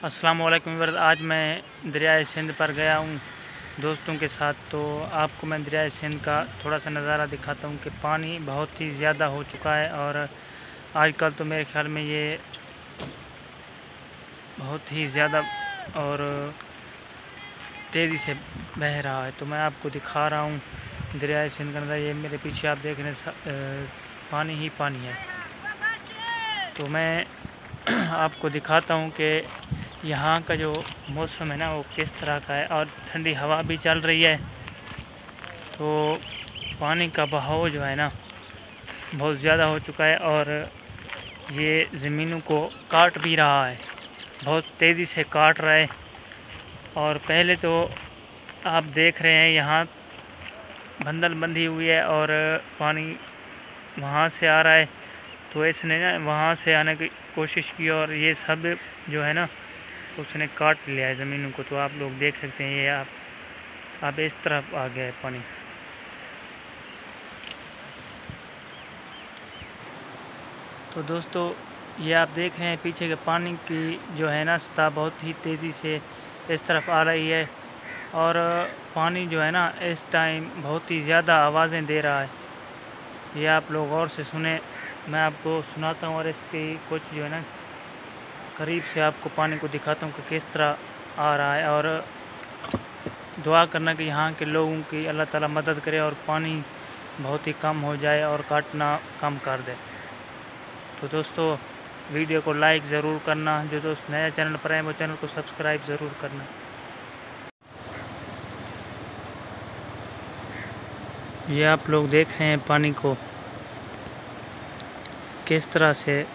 अस्सलाम वालेकुम व्यूअर्स। आज मैं दरियाए सिंध पर गया हूँ दोस्तों के साथ। तो आपको मैं दरियाए सिंध का थोड़ा सा नज़ारा दिखाता हूँ कि पानी बहुत ही ज़्यादा हो चुका है और आजकल तो मेरे ख्याल में ये बहुत ही ज़्यादा और तेज़ी से बह रहा है। तो मैं आपको दिखा रहा हूँ दरियाए सिंध का नज़ारा। ये मेरे पीछे आप देख रहे हैं पानी ही पानी है। तो मैं आपको दिखाता हूँ कि यहाँ का जो मौसम है ना वो किस तरह का है और ठंडी हवा भी चल रही है। तो पानी का बहाव जो है ना बहुत ज़्यादा हो चुका है और ये ज़मीनों को काट भी रहा है, बहुत तेज़ी से काट रहा है। और पहले तो आप देख रहे हैं यहाँ बंदल बंधी हुई है और पानी वहाँ से आ रहा है। तो इसने ना वहाँ से आने की कोशिश की और ये सब जो है ना उसने काट लिया है ज़मीनों को। तो आप लोग देख सकते हैं ये आप इस तरफ आ गया है पानी। तो दोस्तों ये आप देख रहे हैं पीछे के पानी की जो है ना सतह बहुत ही तेज़ी से इस तरफ आ रही है और पानी जो है ना इस टाइम बहुत ही ज़्यादा आवाज़ें दे रहा है। ये आप लोग गौर से सुने, मैं आपको सुनाता हूँ और इसकी कुछ जो है ना करीब से आपको पानी को दिखाता हूँ कि किस तरह आ रहा है। और दुआ करना कि यहाँ के लोगों की अल्लाह ताला मदद करे और पानी बहुत ही कम हो जाए और काटना कम कर दे। तो दोस्तों वीडियो को लाइक ज़रूर करना, जो दोस्त नया चैनल पर आए वो चैनल को सब्सक्राइब ज़रूर करना। ये आप लोग देख रहे हैं पानी को किस तरह से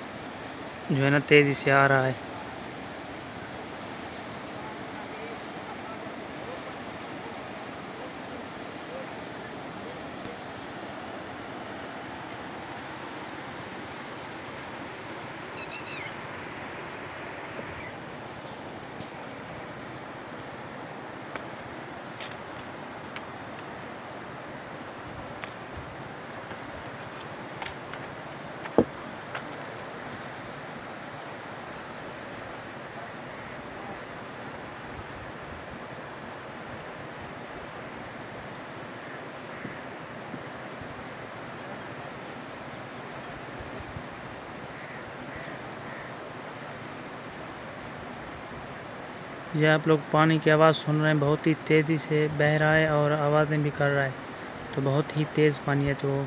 जो है ना तेज़ी से आ रहा है। ये आप लोग पानी की आवाज़ सुन रहे हैं, बहुत ही तेज़ी से बह रहा है और आवाज़ें भी कर रहा है। तो बहुत ही तेज़ पानी है। तो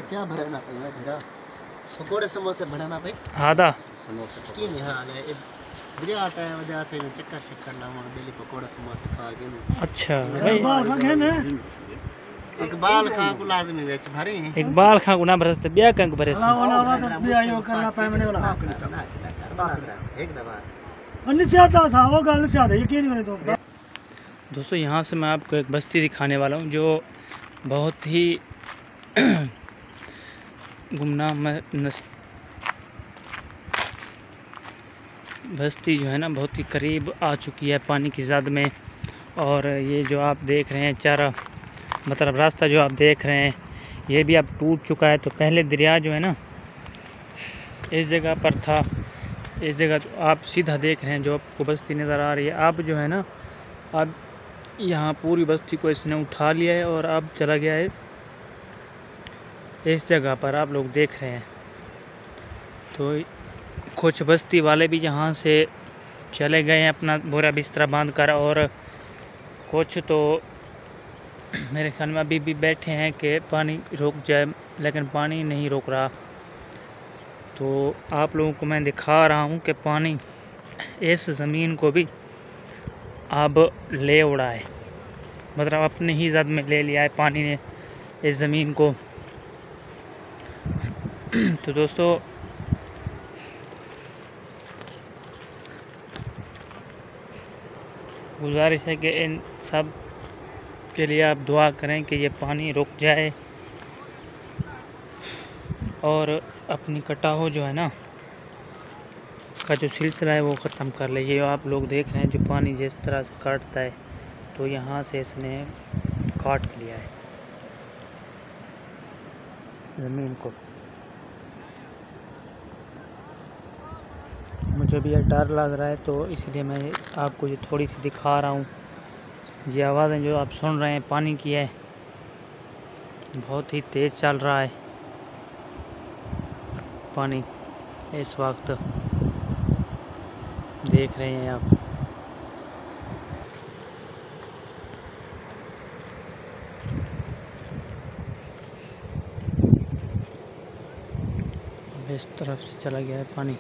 क्या भराना पड़ेगा धीरा पकोड़े समोसे भराना भाई आधा समोसे तीन यहाँ आ गए दरिया आता है वजह से मैं चक्कर शक्कर ना वहाँ डेली पकोड़े समोसे खा के। अच्छा भाई इकबाल खां को लाजमी है भरे इकबाल खां को ना भरस ते बिया कंक भरस करना पाए मैंने वाला एक दबा निशाता था वो गल निशाता यकीन करे तो। दोस्तों यहाँ से मैं आपको एक बस्ती दिखाने वाला हूँ जो बहुत ही गुमनाम बस्ती जो है ना बहुत ही करीब आ चुकी है पानी की ज़द में। और ये जो आप देख रहे हैं चारा मतलब रास्ता जो आप देख रहे हैं ये भी अब टूट चुका है। तो पहले दरिया जो है ना इस जगह पर था, इस जगह तो आप सीधा देख रहे हैं जो आपको बस्ती नज़र आ रही है। अब जो है ना अब यहाँ पूरी बस्ती को इसने उठा लिया है और अब चला गया है इस जगह पर आप लोग देख रहे हैं। तो कुछ बस्ती वाले भी यहाँ से चले गए हैं अपना बोरा बिस्तरा बांध कर और कुछ तो मेरे ख्याल में अभी भी बैठे हैं कि पानी रुक जाए, लेकिन पानी नहीं रुक रहा। तो आप लोगों को मैं दिखा रहा हूँ कि पानी इस ज़मीन को भी अब ले उड़ा है, मतलब अपने ही ज़द में ले लिया है पानी ने इस ज़मीन को। तो दोस्तों गुजारिश है कि इन सब के लिए आप दुआ करें कि ये पानी रुक जाए और अपनी कटाव जो है ना का जो सिलसिला है वो ख़त्म कर ले। ये आप लोग देख रहे हैं जो पानी जिस तरह से काटता है, तो यहाँ से इसने काट लिया है ज़मीन को। मुझे भी ये डर लग रहा है, तो इसलिए मैं आपको ये थोड़ी सी दिखा रहा हूँ। ये आवाज़ें जो आप सुन रहे हैं पानी की है, बहुत ही तेज़ चल रहा है पानी इस वक्त, देख रहे हैं आप। इस तरफ से चला गया है पानी।